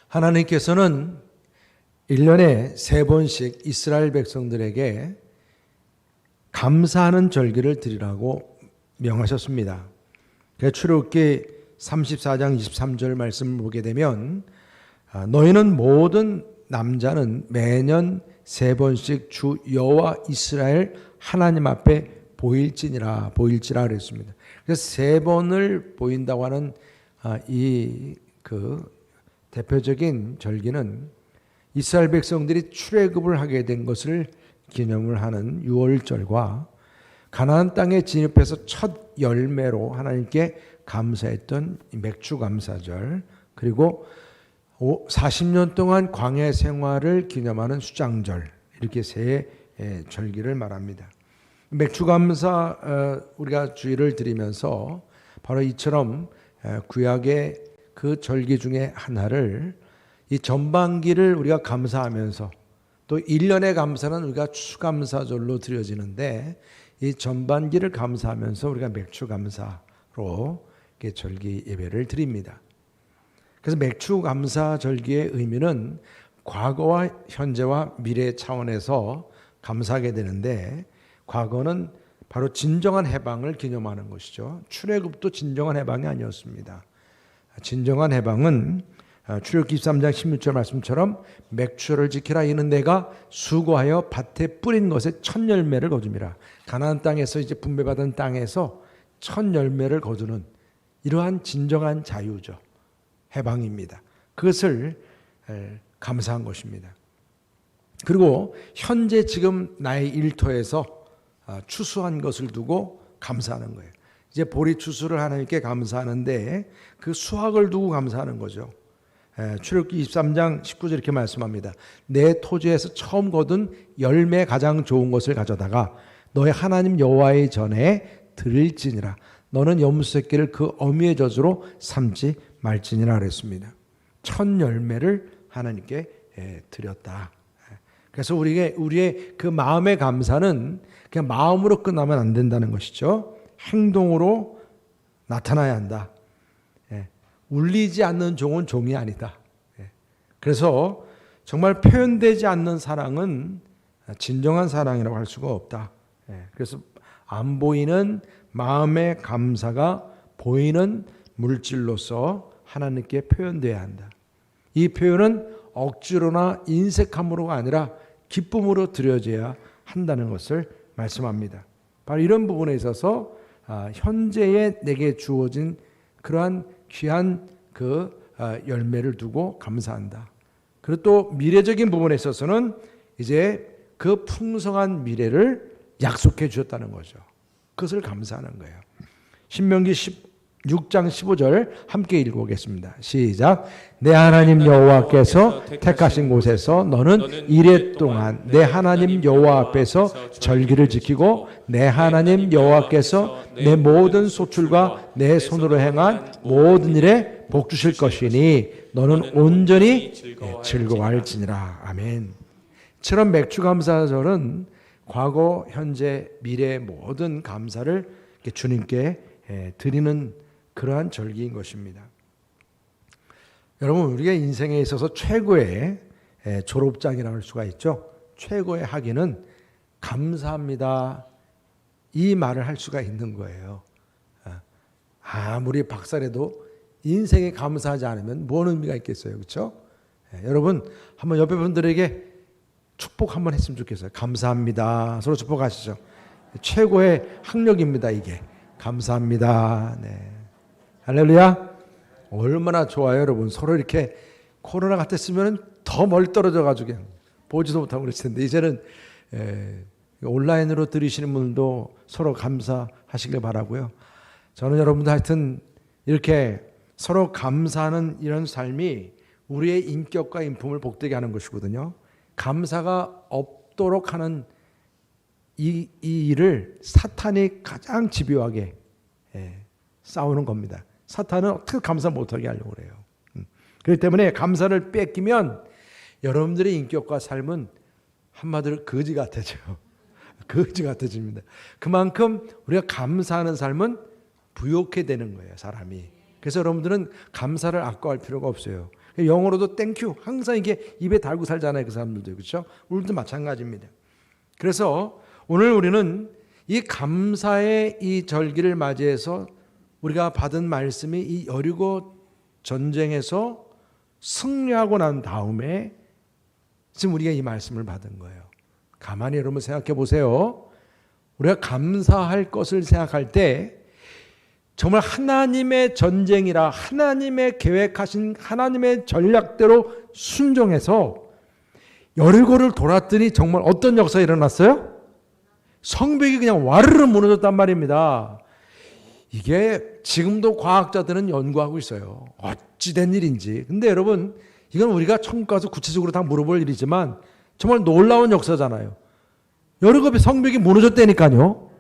하나님께서는 1년에 3번씩 이스라엘 백성들에게 감사하는 절기를 드리라고 명하셨습니다. 출애굽기 34장 23절 말씀을 보게 되면 너희는 모든 남자는 매년 3번씩 주 여호와 이스라엘 하나님 앞에 보일지라 그랬습니다. 그래서 3번을 보인다고 하는 대표적인 절기는 이스라엘 백성들이 출애굽을 하게 된 것을 기념을 하는 유월절과 가나안 땅에 진입해서 첫 열매로 하나님께 감사했던 맥주 감사절, 그리고 40년 동안 광야 생활을 기념하는 수장절, 이렇게 세 절기를 말합니다. 맥주 감사 우리가 주의를 드리면서 바로 이처럼 구약의 그 절기 중에 하나를, 이 전반기를 우리가 감사하면서 또 1년의 감사는 우리가 추수감사절로 드려지는데, 이 전반기를 감사하면서 우리가 맥주감사로 절기 예배를 드립니다. 그래서 맥주감사 절기의 의미는 과거와 현재와 미래 차원에서 감사하게 되는데, 과거는 바로 진정한 해방을 기념하는 것이죠. 출애굽도 진정한 해방이 아니었습니다. 진정한 해방은 출애굽기 23장 16절 말씀처럼 맥주를 지키라, 이는 내가 수고하여 밭에 뿌린 것에 첫 열매를 거둠이라. 가나안 땅에서 이제 분배받은 땅에서 첫 열매를 거두는 이러한 진정한 자유죠. 해방입니다. 그것을 감사한 것입니다. 그리고 현재 지금 나의 일터에서 추수한 것을 두고 감사하는 거예요. 이제 보리 추수를 하나님께 감사하는데 그 수확을 두고 감사하는 거죠. 출애굽기 23장 19절 이렇게 말씀합니다. 내 토지에서 처음 거둔 열매 가장 좋은 것을 가져다가 너의 하나님 여호와의 전에 드릴지니라. 너는 염소 새끼를 그 어미의 젖으로 삼지 말지니라 그랬습니다. 첫 열매를 하나님께 드렸다. 그래서 우리의 그 마음의 감사는 그냥 마음으로 끝나면 안 된다는 것이죠. 행동으로 나타나야 한다. 울리지 않는 종은 종이 아니다. 그래서 정말 표현되지 않는 사랑은 진정한 사랑이라고 할 수가 없다. 그래서 안 보이는 마음의 감사가 보이는 물질로서 하나님께 표현돼야 한다. 이 표현은 억지로나 인색함으로가 아니라 기쁨으로 드려져야 한다는 것을 말씀합니다. 바로 이런 부분에 있어서 현재에 내게 주어진 그러한 귀한 그 열매를 두고 감사한다. 그리고 또 미래적인 부분에 있어서는 이제 그 풍성한 미래를 약속해 주셨다는 거죠. 그것을 감사하는 거예요. 신명기 6장 15절 함께 읽어보겠습니다. 시작. 내 하나님 여호와께서 택하신 곳에서 너는 이래 동안 내 하나님 여호와 앞에서 절기를 지키고 내 하나님 여호와께서 내 모든 소출과 내 손으로 행한 모든 일에 복 주실 것이니 너는 온전히 즐거워할지니라. 아멘. 이처럼 맥주감사절은 과거, 현재, 미래의 모든 감사를 주님께 드리는 그러한 절기인 것입니다. 여러분, 우리가 인생에 있어서 최고의 졸업장이라고 할 수가 있죠. 최고의 학위는 감사합니다, 이 말을 할 수가 있는 거예요. 아무리 박사라도 인생에 감사하지 않으면 뭔 의미가 있겠어요, 그렇죠? 여러분, 한번 옆에 분들에게 축복 한번 했으면 좋겠어요. 감사합니다. 서로 축복하시죠. 최고의 학력입니다, 이게. 감사합니다. 네. 할렐루야. 얼마나 좋아요, 여러분. 서로 이렇게 코로나 같았으면 더 멀리 떨어져가지고 보지도 못하고 그랬을 텐데, 이제는 온라인으로 들으시는 분들도 서로 감사하시길 바라고요. 저는 여러분들 하여튼 이렇게 서로 감사하는 이런 삶이 우리의 인격과 인품을 복되게 하는 것이거든요. 감사가 없도록 하는 이 일을 사탄이 가장 집요하게 싸우는 겁니다. 사탄은 어떻게 감사 못하게 하려고 그래요. 그렇기 때문에 감사를 뺏기면 여러분들의 인격과 삶은 한마디로 거지 같아져요. 거지 같아집니다. 그만큼 우리가 감사하는 삶은 부욕해 되는 거예요, 사람이. 그래서 여러분들은 감사를 아까워할 필요가 없어요. 영어로도 땡큐 항상 이게 입에 달고 살잖아요. 그 사람들도. 그렇죠? 우리도 마찬가지입니다. 그래서 오늘 우리는 이 감사의 이 절기를 맞이해서 우리가 받은 말씀이 이 여리고 전쟁에서 승리하고 난 다음에 지금 우리가 이 말씀을 받은 거예요. 가만히 여러분 생각해 보세요. 우리가 감사할 것을 생각할 때 정말 하나님의 전쟁이라 하나님의 계획하신 하나님의 전략대로 순종해서 여리고를 돌았더니 정말 어떤 역사가 일어났어요? 성벽이 그냥 와르르 무너졌단 말입니다. 이게 지금도 과학자들은 연구하고 있어요. 어찌 된 일인지. 근데 여러분 이건 우리가 천국 가서 구체적으로 다 물어볼 일이지만 정말 놀라운 역사잖아요. 여리고 성벽이 무너졌다니까요.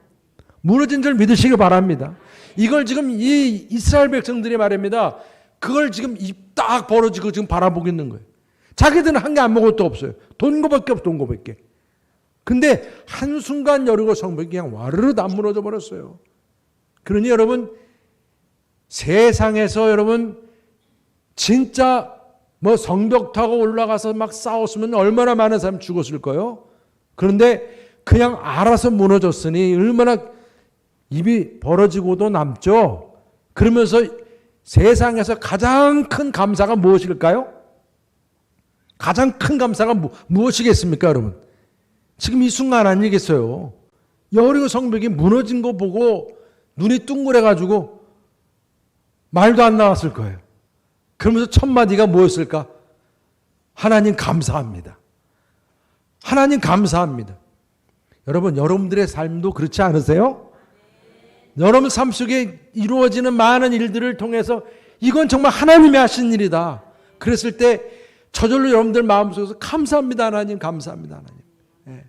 무너진 줄 믿으시기 바랍니다. 이걸 지금 이 이스라엘 백성들이 말입니다. 그걸 지금 입 딱 벌어지고 지금 바라보고 있는 거예요. 자기들은 한 게 아무것도 없어요. 돈 거밖에 없어, 돈 거밖에. 근데 한순간 여리고 성벽이 그냥 와르르 다 무너져 버렸어요. 그러니 여러분 세상에서 여러분 진짜 뭐 성벽 타고 올라가서 막 싸웠으면 얼마나 많은 사람이 죽었을 거예요. 그런데 그냥 알아서 무너졌으니 얼마나 입이 벌어지고도 남죠. 그러면서 세상에서 가장 큰 감사가 무엇일까요? 가장 큰 감사가 무엇이겠습니까, 여러분? 지금 이 순간 아니겠어요? 여리고 성벽이 무너진 거 보고 눈이 둥그레가지고 말도 안 나왔을 거예요. 그러면서 첫 마디가 뭐였을까? 하나님 감사합니다. 하나님 감사합니다. 여러분, 여러분들의 삶도 그렇지 않으세요? 여러분 삶 속에 이루어지는 많은 일들을 통해서 이건 정말 하나님이 하신 일이다. 그랬을 때 저절로 여러분들 마음속에서 감사합니다 하나님, 감사합니다 하나님.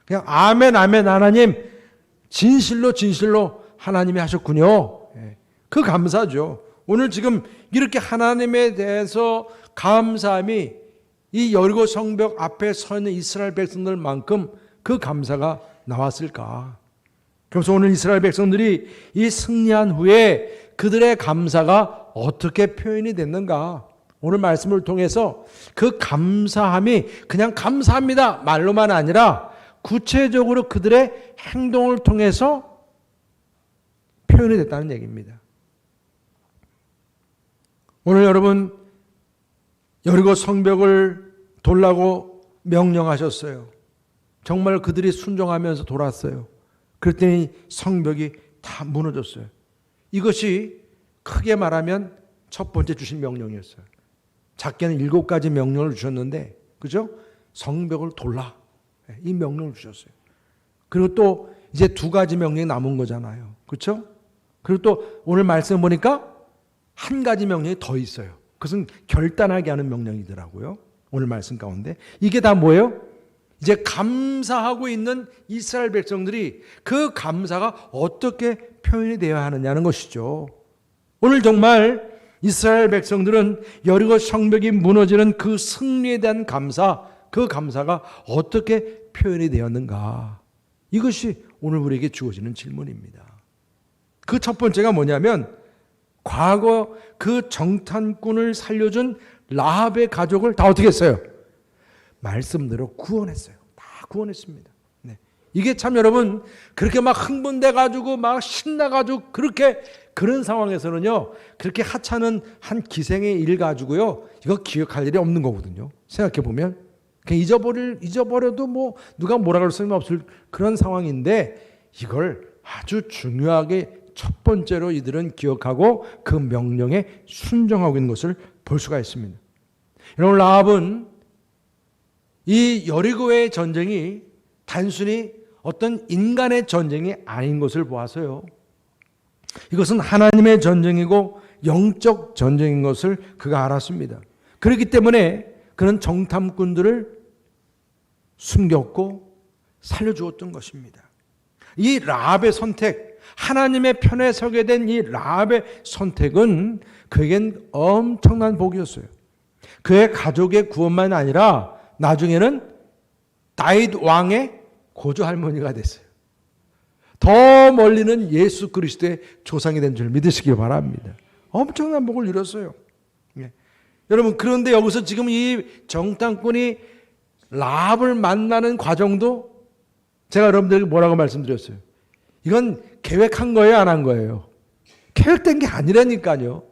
그냥 아멘 아멘 하나님, 진실로 진실로 하나님이 하셨군요. 그 감사죠. 오늘 지금 이렇게 하나님에 대해서 감사함이 이 여리고 성벽 앞에 서 있는 이스라엘 백성들만큼 그 감사가 나왔을까? 그래서 오늘 이스라엘 백성들이 이 승리한 후에 그들의 감사가 어떻게 표현이 됐는가? 오늘 말씀을 통해서 그 감사함이 그냥 감사합니다 말로만 아니라 구체적으로 그들의 행동을 통해서 표현이 됐다는 얘기입니다. 오늘 여러분 여리고 성벽을 돌라고 명령하셨어요. 정말 그들이 순종하면서 돌았어요. 그랬더니 성벽이 다 무너졌어요. 이것이 크게 말하면 첫 번째 주신 명령이었어요. 작게는 7가지 명령을 주셨는데, 그죠? 성벽을 돌라. 이 명령을 주셨어요. 그리고 또 이제 2가지 명령이 남은 거잖아요. 그렇죠? 그리고 또 오늘 말씀 보니까 1가지 명령이 더 있어요. 그것은 결단하게 하는 명령이더라고요. 오늘 말씀 가운데. 이게 다 뭐예요? 이제 감사하고 있는 이스라엘 백성들이 그 감사가 어떻게 표현이 되어야 하느냐는 것이죠. 오늘 정말 이스라엘 백성들은 여리고 성벽이 무너지는 그 승리에 대한 감사, 그 감사가 어떻게 표현이 되었는가? 이것이 오늘 우리에게 주어지는 질문입니다. 그 첫 번째가 뭐냐면 과거 그 정탐꾼을 살려준 라합의 가족을 다 어떻게 했어요? 말씀대로 구원했어요. 다 구원했습니다. 네. 이게 참 여러분 그렇게 막 흥분돼가지고 막 신나가지고 그렇게 그런 상황에서는요 그렇게 하찮은 한 기생의 일 가지고요 이거 기억할 일이 없는 거거든요. 생각해 보면 그냥 잊어버려도 뭐 누가 뭐라 그럴 수는 없을 그런 상황인데 이걸 아주 중요하게 첫 번째로 이들은 기억하고 그 명령에 순종하고 있는 것을 볼 수가 있습니다. 여러분 라합은 이 여리고의 전쟁이 단순히 어떤 인간의 전쟁이 아닌 것을 보아서요. 이것은 하나님의 전쟁이고 영적 전쟁인 것을 그가 알았습니다. 그렇기 때문에 그는 정탐꾼들을 숨겼고 살려주었던 것입니다. 이 라합의 선택, 하나님의 편에 서게 된 이 라합의 선택은 그에겐 엄청난 복이었어요. 그의 가족의 구원만 아니라 나중에는 다윗 왕의 고조 할머니가 됐어요. 더 멀리는 예수 그리스도의 조상이 된 줄 믿으시기 바랍니다. 엄청난 복을 누렸어요. 여러분, 그런데 여기서 지금 이 정탐꾼이 라합을 만나는 과정도 제가 여러분들에게 뭐라고 말씀드렸어요? 이건 계획한 거예요, 안 한 거예요? 계획된 게 아니라니까요.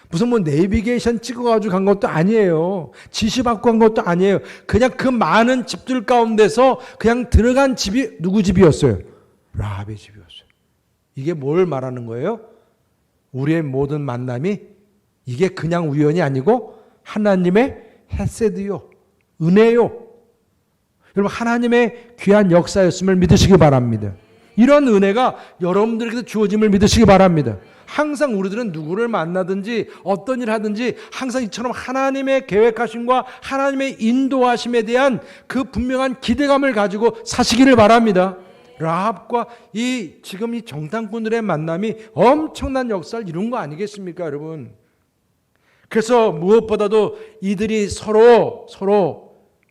무슨 뭐 내비게이션 찍어가지고 간 것도 아니에요. 지시받고 간 것도 아니에요. 그냥 그 많은 집들 가운데서 그냥 들어간 집이 누구 집이었어요? 라합의 집이었어요. 이게 뭘 말하는 거예요? 우리의 모든 만남이 이게 그냥 우연이 아니고 하나님의 헤세드요, 은혜요. 여러분, 하나님의 귀한 역사였음을 믿으시기 바랍니다. 이런 은혜가 여러분들에게도 주어짐을 믿으시기 바랍니다. 항상 우리들은 누구를 만나든지 어떤 일을 하든지 항상 이처럼 하나님의 계획하심과 하나님의 인도하심에 대한 그 분명한 기대감을 가지고 사시기를 바랍니다. 라합과 지금 이 정탐꾼들의 만남이 엄청난 역사를 이룬 거 아니겠습니까, 여러분? 그래서 무엇보다도 이들이 서로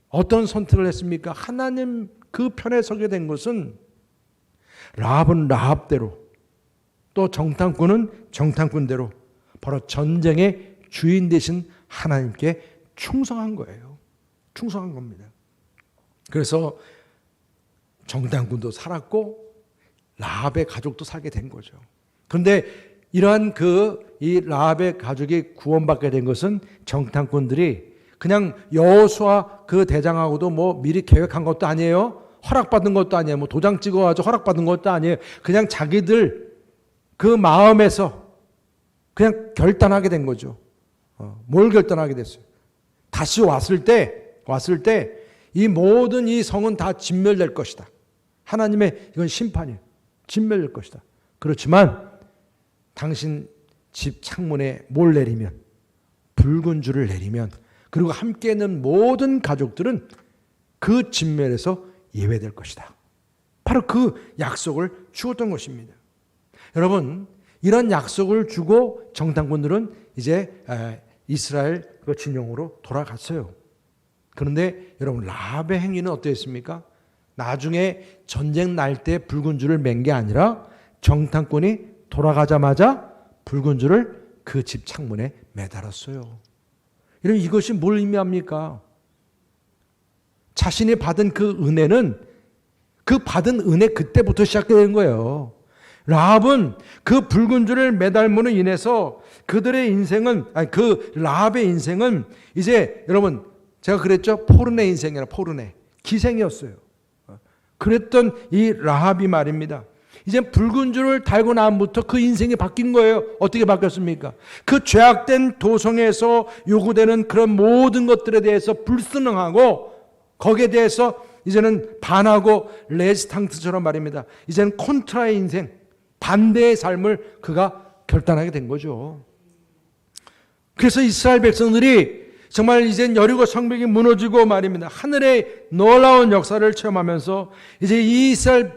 어떤 선택을 했습니까? 하나님 그 편에 서게 된 것은 라합은 라합대로, 또 정탐꾼은 정탐꾼대로 바로 전쟁의 주인 되신 하나님께 충성한 거예요. 충성한 겁니다. 그래서 정탐꾼도 살았고 라합의 가족도 살게 된 거죠. 그런데 이러한 이 라합의 가족이 구원받게 된 것은 정탐꾼들이 그냥 여호수아 그 대장하고도 뭐 미리 계획한 것도 아니에요. 허락받은 것도 아니에요. 뭐 도장 찍어가지고 허락받은 것도 아니에요. 그냥 자기들 그 마음에서 그냥 결단하게 된 거죠. 뭘 결단하게 됐어요? 다시 왔을 때 이 모든 이 성은 다 진멸될 것이다. 하나님의 이건 심판이에요. 진멸될 것이다. 그렇지만 당신 집 창문에 뭘 내리면, 붉은 줄을 내리면, 그리고 함께 있는 모든 가족들은 그 진멸에서 예외될 것이다. 바로 그 약속을 주었던 것입니다. 여러분, 이런 약속을 주고 정탐꾼들은 이제 이스라엘 그 진영으로 돌아갔어요. 그런데 여러분, 라합의 행위는 어땠습니까? 나중에 전쟁 날 때 붉은 줄을 맨 게 아니라 정탐꾼이 돌아가자마자 붉은 줄을 그 집 창문에 매달았어요. 여러분, 이것이 뭘 의미합니까? 자신이 받은 그 은혜는 그 받은 은혜 그때부터 시작된 거예요. 라합은 그 붉은 줄을 매달므로 인해서 그들의 인생은, 그 라합의 인생은 이제 여러분, 제가 그랬죠? 포르네 인생이라, 포르네 기생이었어요. 그랬던 이 라합이 말입니다. 이제 붉은 줄을 달고 나면부터 그 인생이 바뀐 거예요. 어떻게 바뀌었습니까? 그 죄악된 도성에서 요구되는 그런 모든 것들에 대해서 불순응하고 거기에 대해서 이제는 반하고 레지탕트처럼 말입니다. 이제는 콘트라의 인생, 반대의 삶을 그가 결단하게 된 거죠. 그래서 이스라엘 백성들이 정말 이젠 여리고 성벽이 무너지고 말입니다. 하늘의 놀라운 역사를 체험하면서 이제 이 이스라엘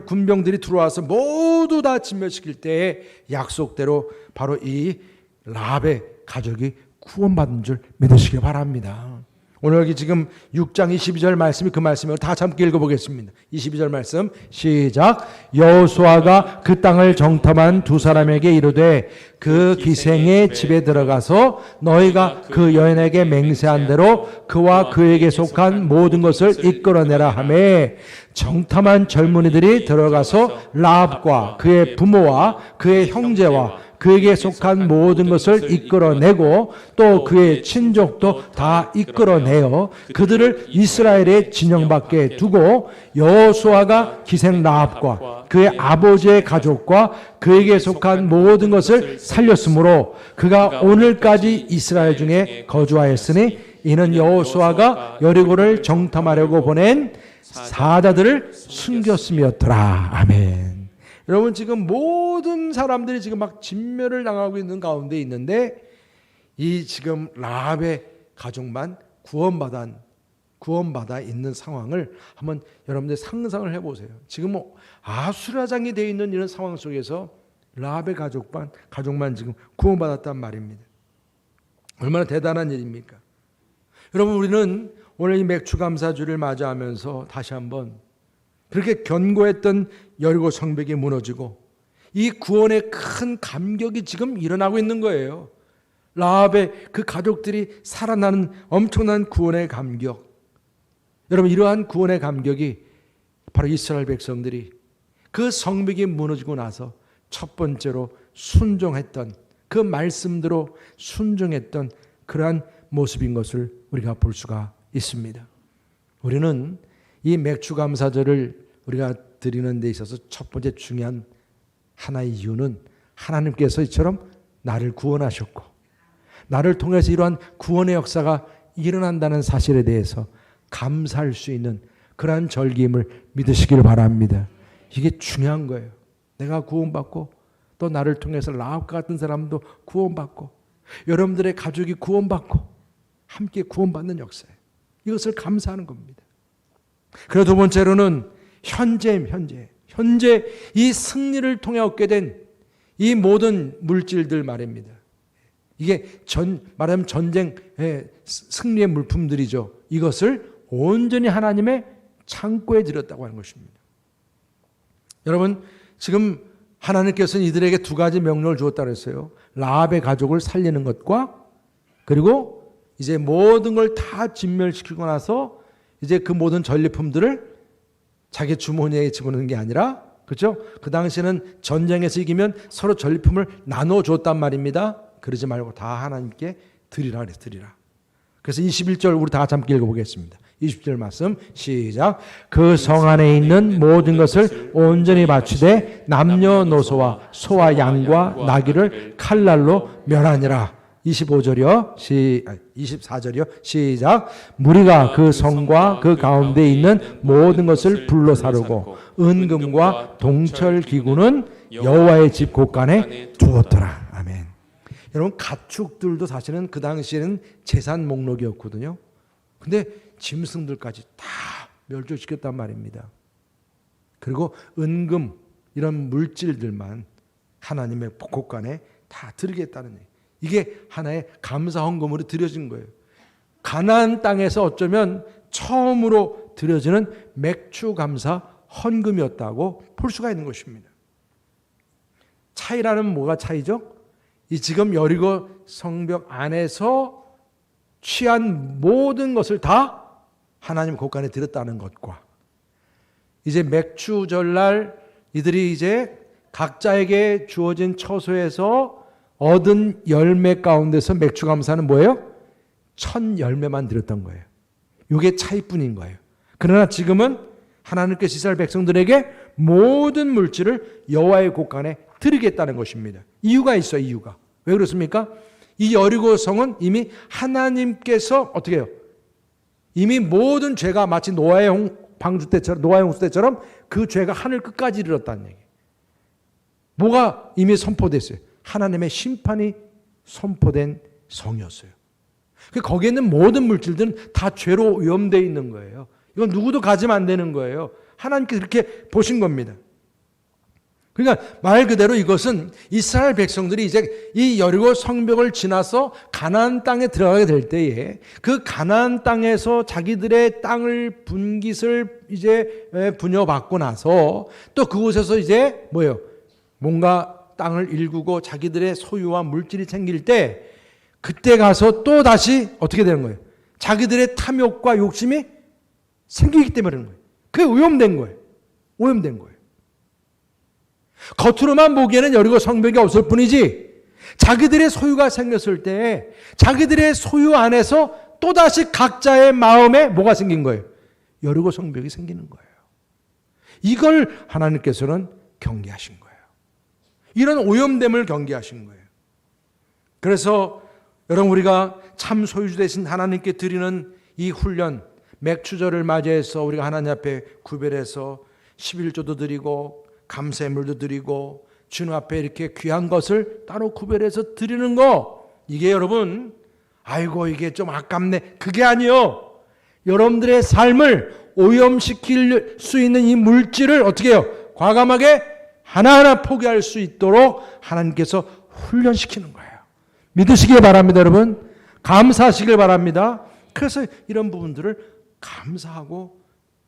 군병들이 들어와서 모두 다 진멸시킬 때에 약속대로 바로 이 라합의 가족이 구원받은 줄 믿으시기 바랍니다. 오늘 여기 지금 6장 22절 말씀이 그 말씀을 다 함께 읽어보겠습니다. 22절 말씀 시작. 여호수아가 그 땅을 정탐한 두 사람에게 이르되 그 기생의 집에 들어가서 너희가 그 여인에게 맹세한 대로 그와 그에게 속한 모든 것을 이끌어내라 하매 정탐한 젊은이들이 들어가서 라합과 그의 부모와 그의 형제와 그에게 속한 모든 것을 이끌어내고 또 그의 친족도 다 이끌어내어 그들을 이스라엘의 진영 밖에 두고 여호수아가 기생 라합과 그의 아버지의 가족과 그에게 속한 모든 것을 살렸으므로 그가 오늘까지 이스라엘 중에 거주하였으니 이는 여호수아가 여리고를 정탐하려고 보낸 사자들을 숨겼음이었더라. 아멘. 여러분, 지금 모든 사람들이 지금 막 진멸을 당하고 있는 가운데 있는데 이 지금 라합의 가족만 구원받아 있는 상황을 한번 여러분들 상상을 해보세요. 지금 뭐 아수라장이 되어 있는 이런 상황 속에서 라합의 가족만 지금 구원받았단 말입니다. 얼마나 대단한 일입니까? 여러분, 우리는 오늘 이 맥추감사주를 맞이하면서 다시 한번 그렇게 견고했던 여리고 성벽이 무너지고 이 구원의 큰 감격이 지금 일어나고 있는 거예요. 라합의 그 가족들이 살아나는 엄청난 구원의 감격. 여러분, 이러한 구원의 감격이 바로 이스라엘 백성들이 그 성벽이 무너지고 나서 첫 번째로 순종했던, 그 말씀대로 순종했던 그러한 모습인 것을 우리가 볼 수가 있습니다. 우리는 이 맥주감사절을 우리가 드리는 데 있어서 첫 번째 중요한 하나의 이유는 하나님께서 이처럼 나를 구원하셨고 나를 통해서 이러한 구원의 역사가 일어난다는 사실에 대해서 감사할 수 있는 그러한 절기임을 믿으시길 바랍니다. 이게 중요한 거예요. 내가 구원받고 또 나를 통해서 라합과 같은 사람도 구원받고 여러분들의 가족이 구원받고 함께 구원받는 역사예요. 이것을 감사하는 겁니다. 그리고 두 번째로는 현재 이 승리를 통해 얻게 된 이 모든 물질들 말입니다. 이게 말하면 전쟁의 승리의 물품들이죠. 이것을 온전히 하나님의 창고에 들였다고 하는 것입니다. 여러분, 지금 하나님께서는 이들에게 두 가지 명령을 주었다고 했어요. 라합의 가족을 살리는 것과 그리고 이제 모든 걸 다 진멸시키고 나서 이제 그 모든 전리품들을 자기 주머니에 집어넣는 게 아니라, 그렇죠? 그 당시에는 전쟁에서 이기면 서로 전리품을 나눠 줬단 말입니다. 그러지 말고 다 하나님께 드리라 그랬어요. 드리라. 그래서 21절 우리 다 같이 함께 읽어보겠습니다. 20절 말씀 시작. 그 성 안에 있는 모든 것을 온전히 바치되 남녀노소와 소와 양과 나귀를 칼날로 멸하니라. 25절이요. 24절이요. 시작. 무리가 그 성과 그 가운데 있는 모든 것을 불러 사르고 은금과 동철 기구는 여호와의 집 곳간에 두었더라. 아멘. 여러분, 가축들도 사실은 그 당시에는 재산 목록이었거든요. 근데 짐승들까지 다 멸종시켰단 말입니다. 그리고 은금 이런 물질들만 하나님의 곳간에 다 드리겠다는 얘기. 이게 하나의 감사 헌금으로 드려진 거예요. 가나안 땅에서 어쩌면 처음으로 드려지는 맥주 감사 헌금이었다고 볼 수가 있는 것입니다. 차이라는 뭐가 차이죠? 이 지금 여리고 성벽 안에서 취한 모든 것을 다 하나님 곳간에 드렸다는 것과 이제 맥주절날 이들이 이제 각자에게 주어진 처소에서 얻은 열매 가운데서 맥주 감사는 뭐예요? 1000열매만 드렸던 거예요. 이게 차이뿐인 거예요. 그러나 지금은 하나님께서 이스라엘 백성들에게 모든 물질을 여호와의 곳간에 드리겠다는 것입니다. 이유가 있어요. 이유가. 왜 그렇습니까? 이 여리고 성은 이미 하나님께서 어떻게 해요? 이미 모든 죄가 마치 노아의 방주 때처럼, 노아의 홍수 때처럼 그 죄가 하늘 끝까지 이르렀다는 얘기예요. 뭐가 이미 선포됐어요? 하나님의 심판이 선포된 성이었어요. 거기에 있는 모든 물질들은 다 죄로 오염되어 있는 거예요. 이건 누구도 가지면 안 되는 거예요. 하나님께서 그렇게 보신 겁니다. 그러니까 말 그대로 이것은 이스라엘 백성들이 이제 이 여리고 성벽을 지나서 가나안 땅에 들어가게 될 때에 그 가나안 땅에서 자기들의 땅을 분깃을 이제 분여받고 나서 또 그곳에서 이제 뭐예요? 뭔가 땅을 일구고 자기들의 소유와 물질이 생길 때 그때 가서 또 다시 어떻게 되는 거예요? 자기들의 탐욕과 욕심이 생기기 때문에 그런 거예요. 그게 오염된 거예요. 오염된 거예요. 겉으로만 보기에는 여리고 성벽이 없을 뿐이지 자기들의 소유가 생겼을 때 자기들의 소유 안에서 또다시 각자의 마음에 뭐가 생긴 거예요? 여리고 성벽이 생기는 거예요. 이걸 하나님께서는 경계하신 거예요. 이런 오염됨을 경계하신 거예요. 그래서 여러분, 우리가 참 소유주 되신 하나님께 드리는 이 훈련, 맥주절을 맞이해서 우리가 하나님 앞에 구별해서 11조도 드리고 감사물도 드리고 주님 앞에 이렇게 귀한 것을 따로 구별해서 드리는 거, 이게 여러분, 아이고 이게 좀 아깝네, 그게 아니요. 여러분들의 삶을 오염시킬 수 있는 이 물질을 어떻게 해요? 과감하게 하나하나 포기할 수 있도록 하나님께서 훈련시키는 거예요. 믿으시길 바랍니다. 여러분, 감사하시길 바랍니다. 그래서 이런 부분들을 감사하고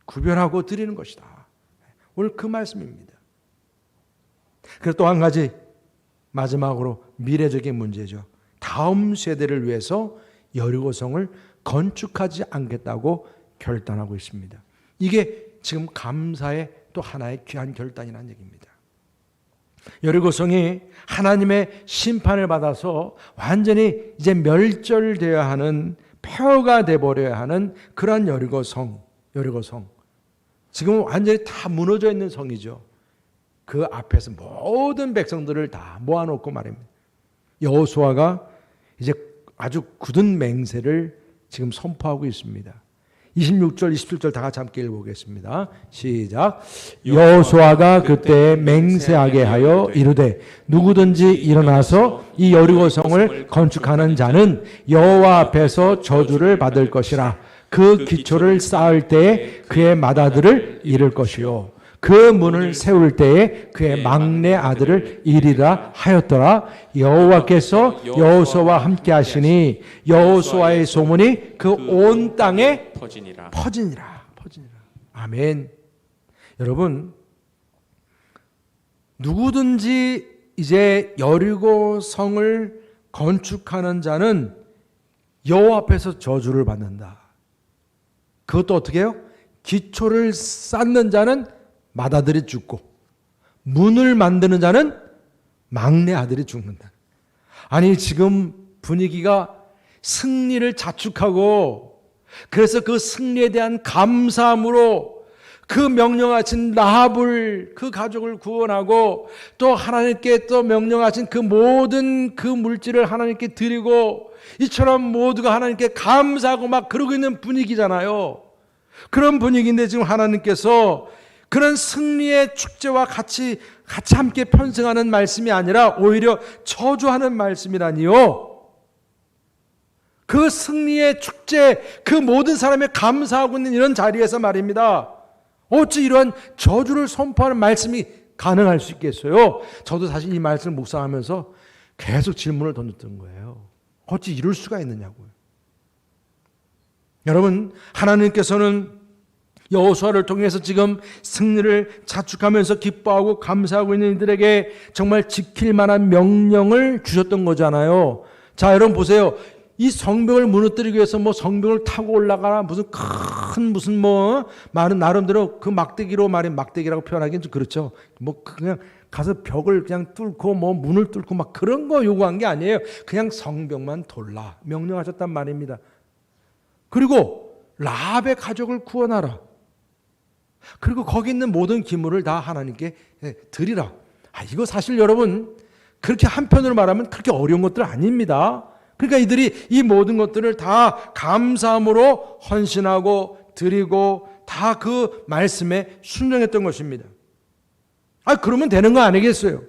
구별하고 드리는 것이다. 오늘 그 말씀입니다. 그래서 또 한 가지 마지막으로 미래적인 문제죠. 다 다음 세대를 위해서 여리고성을 건축하지 않겠다고 결단하고 있습니다. 이게 지금 감사의 또 하나의 귀한 결단이라는 얘기입니다. 여리고성이 하나님의 심판을 받아서 완전히 이제 멸절되어야 하는, 폐허가 되어버려야 하는 그런 여리고성. 지금 완전히 다 무너져 있는 성이죠. 그 앞에서 모든 백성들을 다 모아놓고 말입니다. 여호수아가 이제 아주 굳은 맹세를 지금 선포하고 있습니다. 26절, 27절 다 같이 함께 읽어보겠습니다. 시작. 여호수아가 그때 맹세하게 하여 이르되 누구든지 일어나서 이 여리고성을 건축하는 자는 여호와 앞에서 저주를 받을 것이라. 그 기초를 쌓을 때에 그의 맏아들을 잃을 것이요 그 문을 세울 때에 그의 막내 아들을 잃으리라 하였더라. 여호와께서 여호수아와 함께 하시니 여호수아의 소문이 그 온 땅에 퍼지니라. 아멘. 여러분, 누구든지 이제 여리고성을 건축하는 자는 여호와 앞에서 저주를 받는다. 그것도 어떻게 해요? 기초를 쌓는 자는 맏아들이 죽고 문을 만드는 자는 막내 아들이 죽는다. 아니, 지금 분위기가 승리를 자축하고, 그래서 그 승리에 대한 감사함으로 그 명령하신 라합을, 그 가족을 구원하고, 또 하나님께 또 명령하신 그 모든 그 물질을 하나님께 드리고, 이처럼 모두가 하나님께 감사하고 막 그러고 있는 분위기잖아요. 그런 분위기인데 지금 하나님께서 그런 승리의 축제와 같이 함께 편승하는 말씀이 아니라 오히려 저주하는 말씀이라니요. 그 승리의 축제, 그 모든 사람이 감사하고 있는 이런 자리에서 말입니다. 어찌 이러한 저주를 선포하는 말씀이 가능할 수 있겠어요? 저도 사실 이 말씀을 묵상하면서 계속 질문을 던졌던 거예요. 어찌 이럴 수가 있느냐고요. 여러분, 하나님께서는 여호수아를 통해서 지금 승리를 자축하면서 기뻐하고 감사하고 있는 이들에게 정말 지킬 만한 명령을 주셨던 거잖아요. 자, 여러분 보세요. 이 성벽을 무너뜨리기 위해서 뭐 성벽을 타고 올라가라, 무슨 많은 나름대로 그 막대기로 막대기라고 표현하기는 좀 그렇죠. 뭐 그냥 가서 벽을 그냥 뚫고 뭐 문을 뚫고 막 그런 거 요구한 게 아니에요. 그냥 성벽만 돌라 명령하셨단 말입니다. 그리고 라합의 가족을 구원하라. 그리고 거기 있는 모든 기물을 다 하나님께 드리라. 이거 사실 여러분 그렇게 한편으로 말하면 그렇게 어려운 것들 아닙니다. 그러니까 이들이 이 모든 것들을 다 감사함으로 헌신하고 드리고 다 그 말씀에 순종했던 것입니다. 그러면 되는 거 아니겠어요?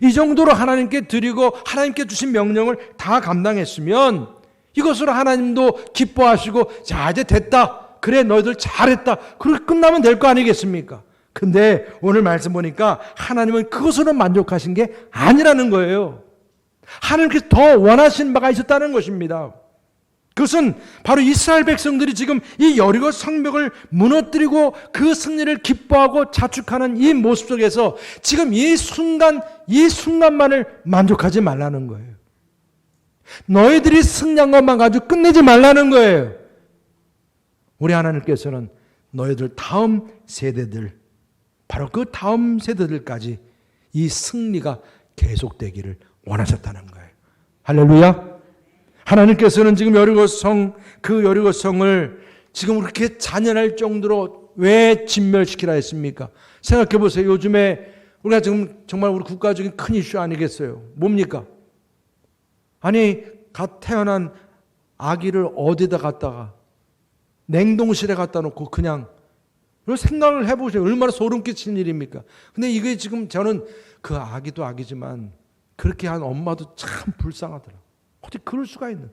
이 정도로 하나님께 드리고 하나님께 주신 명령을 다 감당했으면 이것으로 하나님도 기뻐하시고, 자, 이제 됐다. 그래, 너희들 잘했다. 그렇게 끝나면 될 거 아니겠습니까? 근데 오늘 말씀 보니까 하나님은 그것으로 만족하신 게 아니라는 거예요. 하나님께서 더 원하신 바가 있었다는 것입니다. 그것은 바로 이스라엘 백성들이 지금 이 여리고 성벽을 무너뜨리고 그 승리를 기뻐하고 자축하는 이 모습 속에서 지금 이 순간만을 만족하지 말라는 거예요. 너희들이 승리한 것만 가지고 끝내지 말라는 거예요. 우리 하나님께서는 너희들 다음 세대들, 바로 그 다음 세대들까지 이 승리가 계속되기를 원하셨다는 거예요. 할렐루야. 하나님께서는 지금 그 여리고성을 지금 그렇게 잔인할 정도로 왜 진멸시키라 했습니까? 생각해 보세요. 요즘에 우리가 지금 정말 우리 국가적인 큰 이슈 아니겠어요? 뭡니까? 아니, 갓 태어난 아기를 어디다 갖다가 냉동실에 갖다 놓고 그냥, 생각을 해보세요. 얼마나 소름 끼치는 일입니까? 근데 이게 지금 저는 그 아기도 아기지만 그렇게 한 엄마도 참 불쌍하더라. 어떻게 그럴 수가 있는.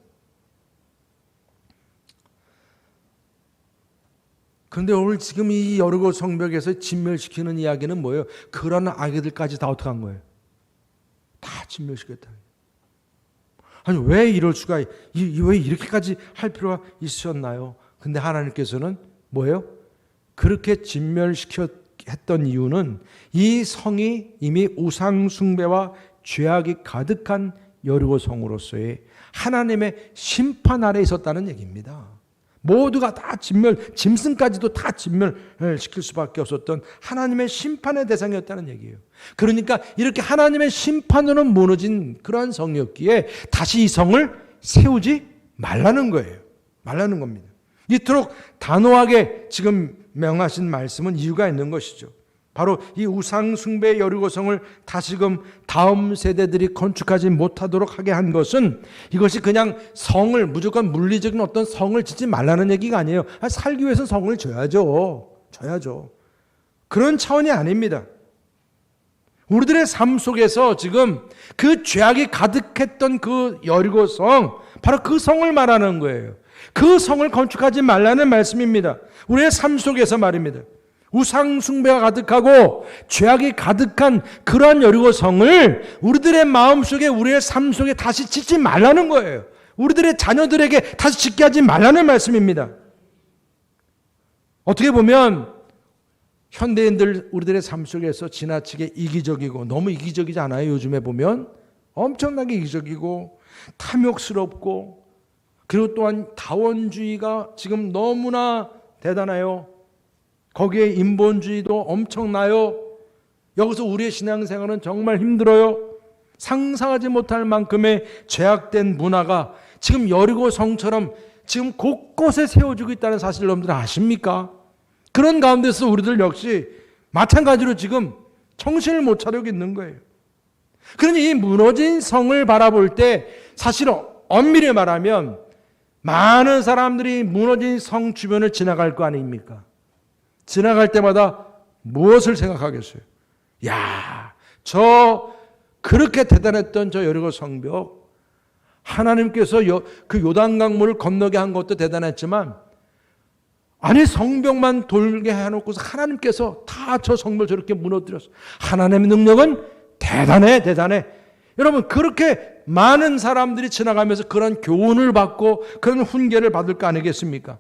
그런데 오늘 지금 이 여리고 성벽에서 진멸시키는 이야기는 뭐예요? 그런 아기들까지 다 어떻게 한 거예요? 다 진멸시켰다. 아니, 왜 이럴 수가, 왜 이렇게까지 할 필요가 있었나요? 근데 하나님께서는 뭐예요? 그렇게 진멸시켰던 이유는 이 성이 이미 우상 숭배와 죄악이 가득한 여리고 성으로서의 하나님의 심판 아래 있었다는 얘기입니다. 모두가 다 짐승까지도 다 진멸시킬 수밖에 없었던 하나님의 심판의 대상이었다는 얘기예요. 그러니까 이렇게 하나님의 심판으로 무너진 그러한 성이었기에 다시 이 성을 세우지 말라는 거예요. 말라는 겁니다. 이토록 단호하게 지금 명하신 말씀은 이유가 있는 것이죠. 바로 이 우상숭배 여리고성을 다시금 다음 세대들이 건축하지 못하도록 하게 한 것은 이것이 그냥 성을 무조건 물리적인 어떤 성을 짓지 말라는 얘기가 아니에요. 살기 위해서 성을 줘야죠. 그런 차원이 아닙니다. 우리들의 삶 속에서 지금 그 죄악이 가득했던 그 여리고성, 바로 그 성을 말하는 거예요. 그 성을 건축하지 말라는 말씀입니다. 우리의 삶 속에서 말입니다. 우상 숭배가 가득하고 죄악이 가득한 그러한 여리고 성을 우리들의 마음속에, 우리의 삶 속에 다시 짓지 말라는 거예요. 우리들의 자녀들에게 다시 짓게 하지 말라는 말씀입니다. 어떻게 보면 현대인들 우리들의 삶 속에서 지나치게 이기적이고, 너무 이기적이지 않아요? 요즘에 보면 엄청나게 이기적이고 탐욕스럽고, 그리고 또한 다원주의가 지금 너무나 대단해요. 거기에 인본주의도 엄청나요. 여기서 우리의 신앙생활은 정말 힘들어요. 상상하지 못할 만큼의 죄악된 문화가 지금 여리고 성처럼 지금 곳곳에 세워지고 있다는 사실을 여러분들 아십니까? 그런 가운데서 우리들 역시 마찬가지로 지금 정신을 못 차리고 있는 거예요. 그러니 이 무너진 성을 바라볼 때 사실 엄밀히 말하면 많은 사람들이 무너진 성 주변을 지나갈 거 아닙니까? 지나갈 때마다 무엇을 생각하겠어요? 야, 그렇게 대단했던 저 여리고 성벽, 하나님께서 그 요단강물을 건너게 한 것도 대단했지만, 아니 성벽만 돌게 해놓고서 하나님께서 다 저 성벽을 저렇게 무너뜨렸어. 하나님의 능력은 대단해. 여러분, 그렇게 많은 사람들이 지나가면서 그런 교훈을 받고 그런 훈계를 받을 거 아니겠습니까?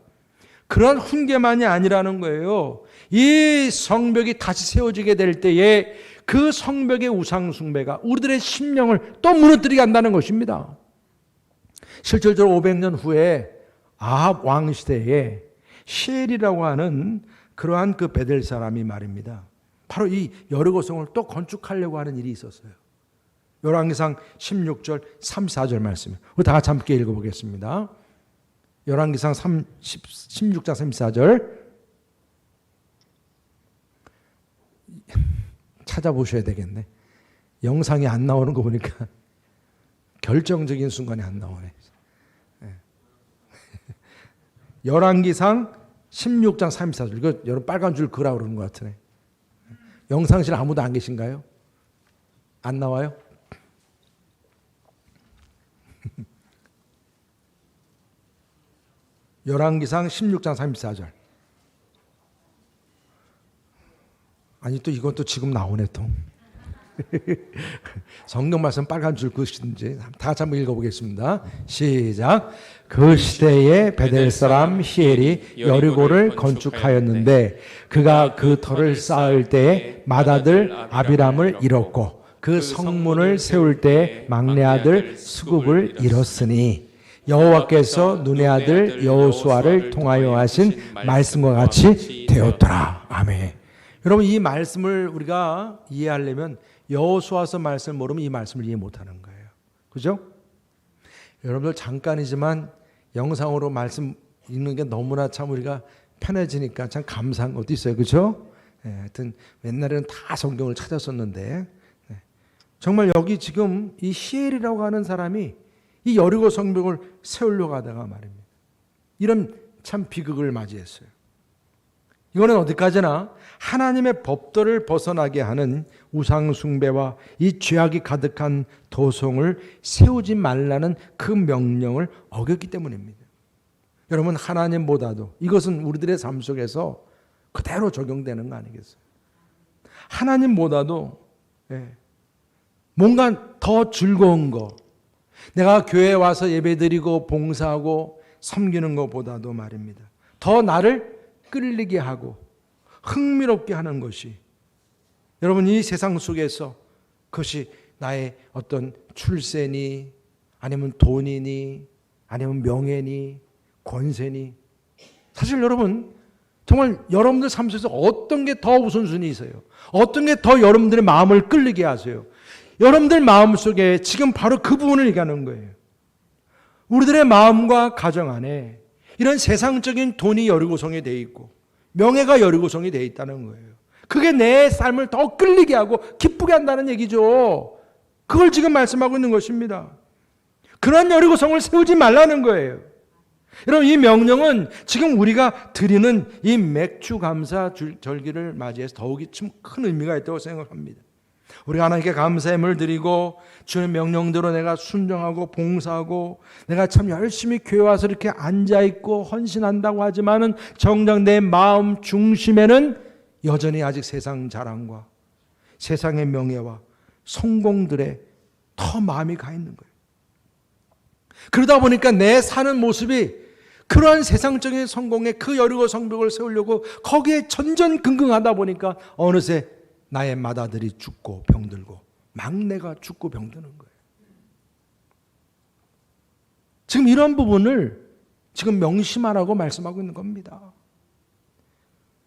그런 훈계만이 아니라는 거예요. 이 성벽이 다시 세워지게 될 때에 그 성벽의 우상 숭배가 우리들의 심령을 또 무너뜨리게 한다는 것입니다. 실질적으로 500년 후에 아합 왕 시대에 시엘이라고 하는 그러한 그 베델 사람이 말입니다. 바로 이 여리고성을 또 건축하려고 하는 일이 있었어요. 열왕기상 16절 34절 말씀이에요. 우리 다 같이 함께 읽어보겠습니다. 열왕기상 16장 34절 찾아보셔야 되겠네. 영상이 안 나오는 거 보니까 결정적인 순간이 안 나오네. 열왕기상 16장 34절. 이거 여러분 빨간 줄 그으라고 그러는 것 같으네. 영상실 아무도 안 계신가요? 안 나와요? 열왕기상 16장 34절. 아니 또 이건 또 지금 나오네 또. 성경 말씀 빨간 줄 그으시든지 다 같이 한번 읽어보겠습니다. 시작. 그 시대에 베델 사람 히엘이 여리고를 건축하였는데 그가 그 터를 쌓을 때에 맏아들 아비람을 잃었고 그 성문을 세울 때에 막내 아들 수굽을 잃었으니 여호와께서 눈의 아들 여호수아를 통하여 하신 말씀과 같이 되었더라. 아멘. 여러분, 이 말씀을 우리가 이해하려면 여호수아서 말씀을 모르면 이 말씀을 이해 못하는 거예요. 그죠? 여러분들 잠깐이지만 영상으로 말씀 읽는 게 너무나 참 우리가 편해지니까 참 감사한 것도 있어요. 그죠? 하여튼 옛날에는 다 성경을 찾았었는데 정말 여기 지금 이 히엘이라고 하는 사람이 이 여리고 성벽을 세우려고 하다가 말입니다. 이런 참 비극을 맞이했어요. 이거는 어디까지나 하나님의 법도를 벗어나게 하는 우상 숭배와 이 죄악이 가득한 도성을 세우지 말라는 그 명령을 어겼기 때문입니다. 여러분, 하나님보다도 이것은 우리들의 삶 속에서 그대로 적용되는 거 아니겠어요? 하나님보다도 뭔가 더 즐거운 거, 내가 교회에 와서 예배드리고 봉사하고 섬기는 것보다도 말입니다. 더 나를 끌리게 하고 흥미롭게 하는 것이, 여러분 이 세상 속에서 그것이 나의 어떤 출세니 아니면 돈이니 아니면 명예니 권세니, 사실 여러분 정말 여러분들 삶 속에서 어떤 게 더 우선순위이세요? 어떤 게 더 여러분들의 마음을 끌리게 하세요? 여러분들 마음속에 지금 바로 그 부분을 얘기하는 거예요. 우리들의 마음과 가정 안에 이런 세상적인 돈이 여리고성이 되어 있고 명예가 여리고성이 되어 있다는 거예요. 그게 내 삶을 더 끌리게 하고 기쁘게 한다는 얘기죠. 그걸 지금 말씀하고 있는 것입니다. 그런 여리고성을 세우지 말라는 거예요. 여러분, 이 명령은 지금 우리가 드리는 이 맥주 감사 절기를 맞이해서 더욱이 좀 큰 의미가 있다고 생각합니다. 우리가 하나님께 감사의 물 드리고 주의 명령대로 내가 순종하고 봉사하고 내가 참 열심히 교회 와서 이렇게 앉아있고 헌신한다고 하지만은 정작 내 마음 중심에는 여전히 아직 세상 자랑과 세상의 명예와 성공들에 더 마음이 가 있는 거예요. 그러다 보니까 내 사는 모습이 그러한 세상적인 성공에 그 여리고 성벽을 세우려고 거기에 전전긍긍하다 보니까 어느새 나의 맏아들이 죽고 병들고 막내가 죽고 병드는 거예요. 지금 이런 부분을 지금 명심하라고 말씀하고 있는 겁니다.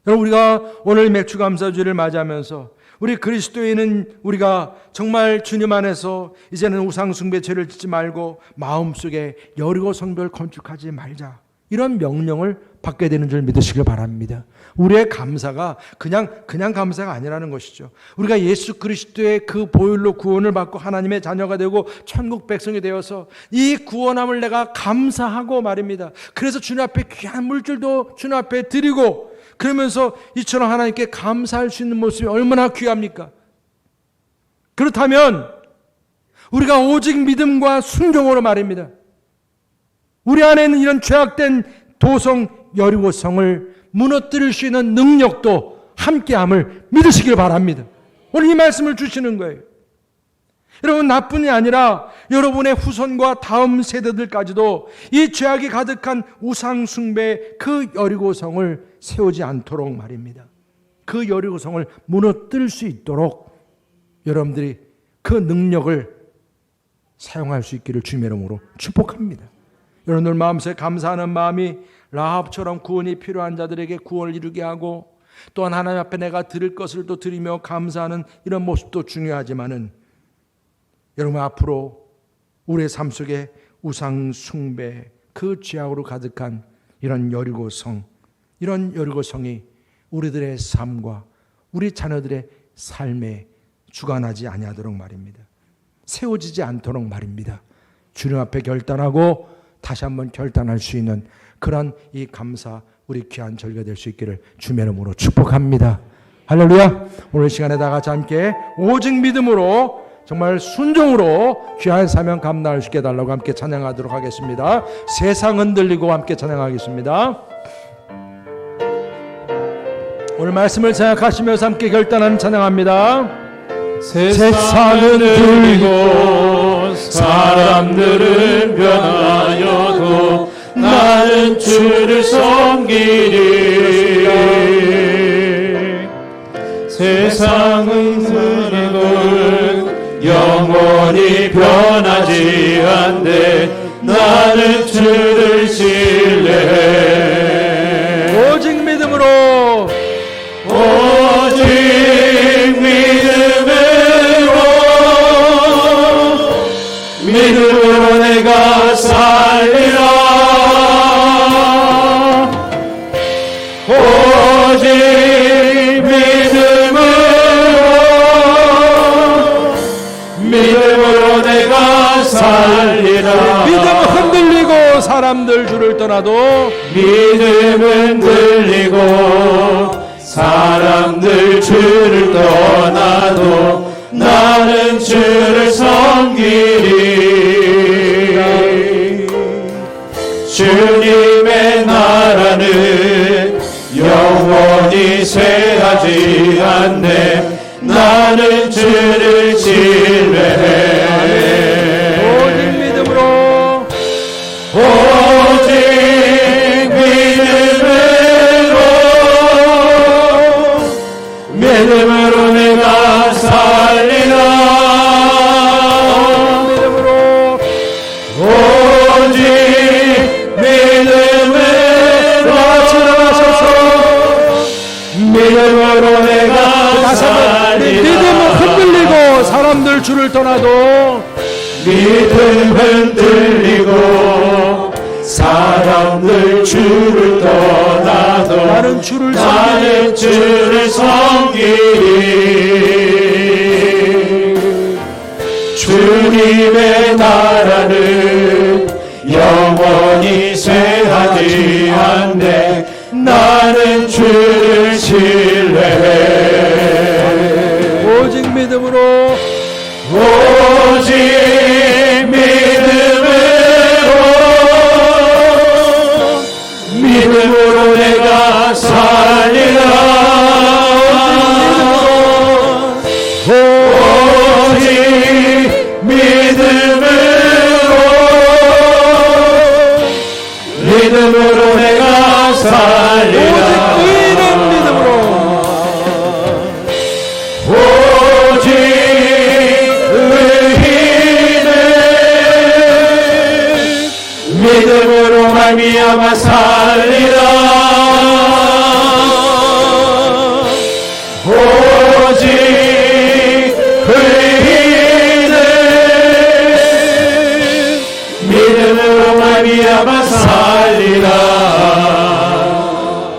여러분, 우리가 오늘 맥주감사주를 맞이하면서 우리 그리스도인은 우리가 정말 주님 안에서 이제는 우상숭배 죄를 짓지 말고 마음속에 여리고 성벽을 건축하지 말자, 이런 명령을 받게 되는 줄 믿으시길 바랍니다. 우리의 감사가 그냥 감사가 아니라는 것이죠. 우리가 예수 그리스도의 그 보혈로 구원을 받고 하나님의 자녀가 되고 천국 백성이 되어서 이 구원함을 내가 감사하고 말입니다. 그래서 주님 앞에 귀한 물질도 주님 앞에 드리고, 그러면서 이처럼 하나님께 감사할 수 있는 모습이 얼마나 귀합니까? 그렇다면 우리가 오직 믿음과 순종으로 말입니다, 우리 안에 있는 이런 죄악된 도성 여리고성을 무너뜨릴 수 있는 능력도 함께함을 믿으시길 바랍니다. 오늘 이 말씀을 주시는 거예요. 여러분, 나뿐이 아니라 여러분의 후손과 다음 세대들까지도 이 죄악이 가득한 우상숭배 그 여리고성을 세우지 않도록 말입니다. 그 여리고성을 무너뜨릴 수 있도록 여러분들이 그 능력을 사용할 수 있기를 주님의 이름으로 축복합니다. 여러분들 마음속에 감사하는 마음이 라합처럼 구원이 필요한 자들에게 구원을 이루게 하고, 또한 하나님 앞에 내가 드릴 것을 또 드리며 감사하는 이런 모습도 중요하지만은, 여러분 앞으로 우리의 삶 속에 우상 숭배 그 죄악으로 가득한 이런 여리고성, 이런 여리고성이 우리들의 삶과 우리 자녀들의 삶에 주관하지 아니하도록 말입니다. 세워지지 않도록 말입니다. 주님 앞에 결단하고 다시 한번 결단할 수 있는 그런 이 감사, 우리 귀한 절기가 될 수 있기를 주의 이름으로 축복합니다. 할렐루야. 오늘 시간에 다 같이 함께 오직 믿음으로 정말 순종으로 귀한 사명 감당할 수 있게 해달라고 함께 찬양하도록 하겠습니다. 세상 흔들리고 함께 찬양하겠습니다. 오늘 말씀을 생각하시면서 함께 결단하는 찬양합니다. 세상은 흔들리고 사람들은 변하여도 나는 주를 섬기리. 세상은 흔들리고 영원히 변하지 않되 나는 주를 신뢰해. 오직 믿음으로, 오직 믿음으로 내가 살리라. 오직 믿음으로 내가 살리라. 믿음 흔들리고 사람들 주를 떠나도, 믿음은 들리고 사람들 주를 떠나도 나는 주를 섬기리. 주님의 나라는 영원히 쇠하지 않네. 나는 주를 신뢰해. 오직 믿음으로, 오직 믿음으로 내가 살리라. 떠나도 믿음 흔들리고 사람들 주를 떠나도 나는 주를 나는 주를 섬기리. 주님의 나라는 영원히 쇠하지 않네. 나는 주를 신뢰해. 오직 믿음으로 오직 믿음으로 내가 살리라. 오직 믿음으로 내가 살리라. 의인은 믿음으로 오직 의인은 믿음으로 말미암아 살리라. 오직 의인은 믿음으로 말미암아 살리라.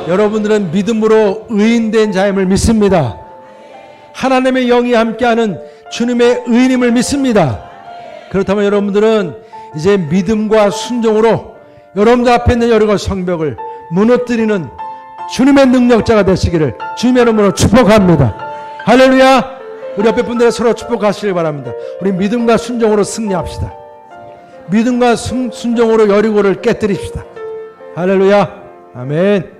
여러분들은 믿음으로 의인된 자임을 믿습니다. 하나님의 영이 함께하는 주님의 의인임을 믿습니다. 그렇다면 여러분들은 이제 믿음과 순종으로 여러분들 앞에 있는 여러 가지 성벽을 무너뜨리는 주님의 능력자가 되시기를 주님의 이름으로 축복합니다. 할렐루야. 우리 옆에 분들의 서로 축복하시길 바랍니다. 우리 믿음과 순종으로 승리합시다. 믿음과 순종으로 여리고를 깨뜨립시다. 할렐루야. 아멘.